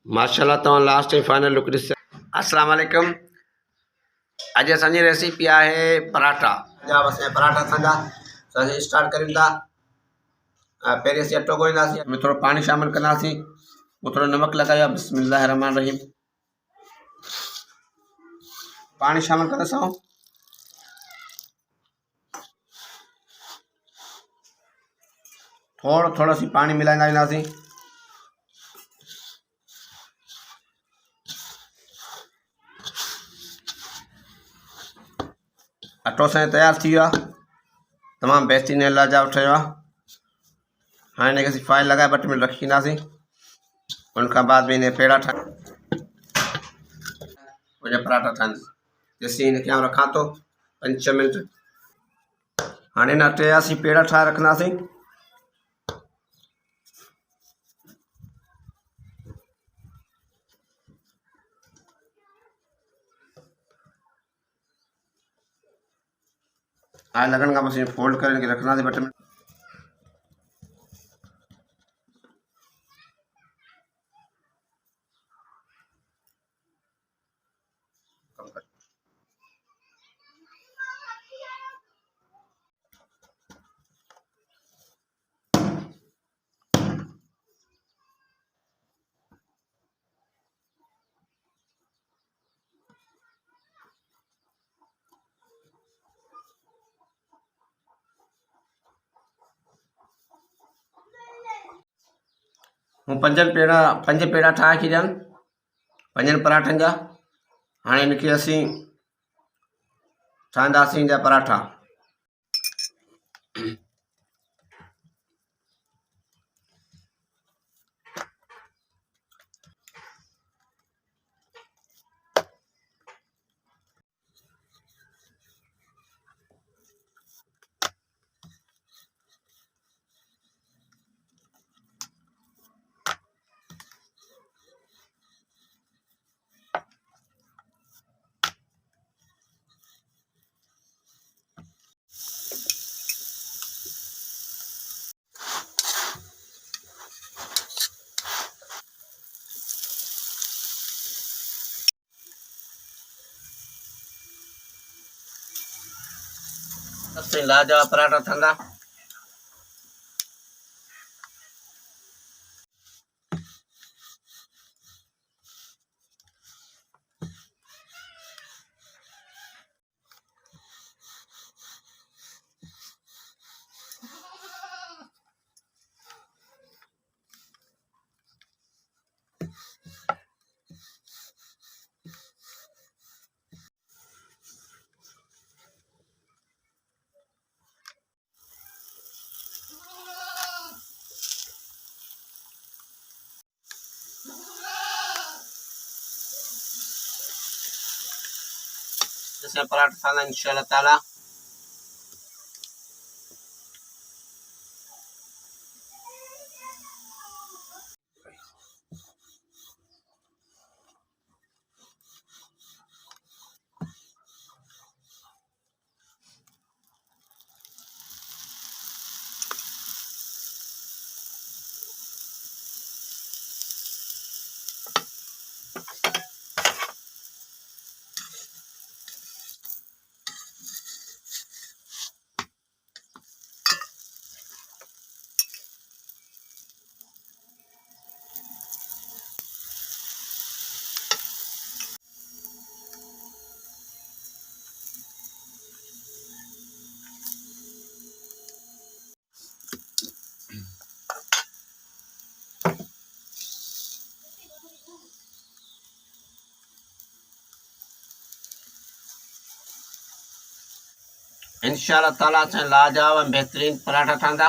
माशाल्लाह तव्हां लास्ट ऐं फाइनल लुक ॾिस। अस्सलाम वालेकुम। अॼु असांजी रेसिपी आहे पराठा। जा बसि पराठा असांजा असां स्टार्ट कयूं था। पहिरीं असीं अटो ॻोहींदासीं, हुन में थोरो पाणी शामिलु कंदासीं, पोइ थोरो नमक लॻायो। बिस्मिल्लाह रहमान रहीम। पाणी शामिलु कंदासीं, थोरो थोरो असीं पाणी मिलाईंदा वेंदासीं। अटो असांजो तयारु थी वियो आहे, तमामु बहितरीनु लाजवाब ठहियो आहे। हाणे हिनखे असीं फाइल लॻाए 2 मिनट रखी ॾींदासीं। उनखां बाद में हिन पेड़ा मुंहिंजा पराठा ठहंदा। जेसीं हिनखे आउं रखां थो 5-6 मिंट। हाणे हिन अटे जा असीं पेड़ा ठाहे रखंदासीं। हाणे लॻण खां पोइ फोल्ड करे हिनखे रखंदासीं 2 मिनट। हूँ 5 पेड़ा ठाहे छॾिया आहिनि 5 पराठनि जा। हाणे हिनखे असीं ठाहींदासीं जा पराठा। असीं लाजवाब पराठा ठहंदा। जैसे पराठा खाना इंशाल्लाह ताला। इंशाल्लाह ताला असां लाजवाब ऐं बहितरीन पराठा ठहंदा।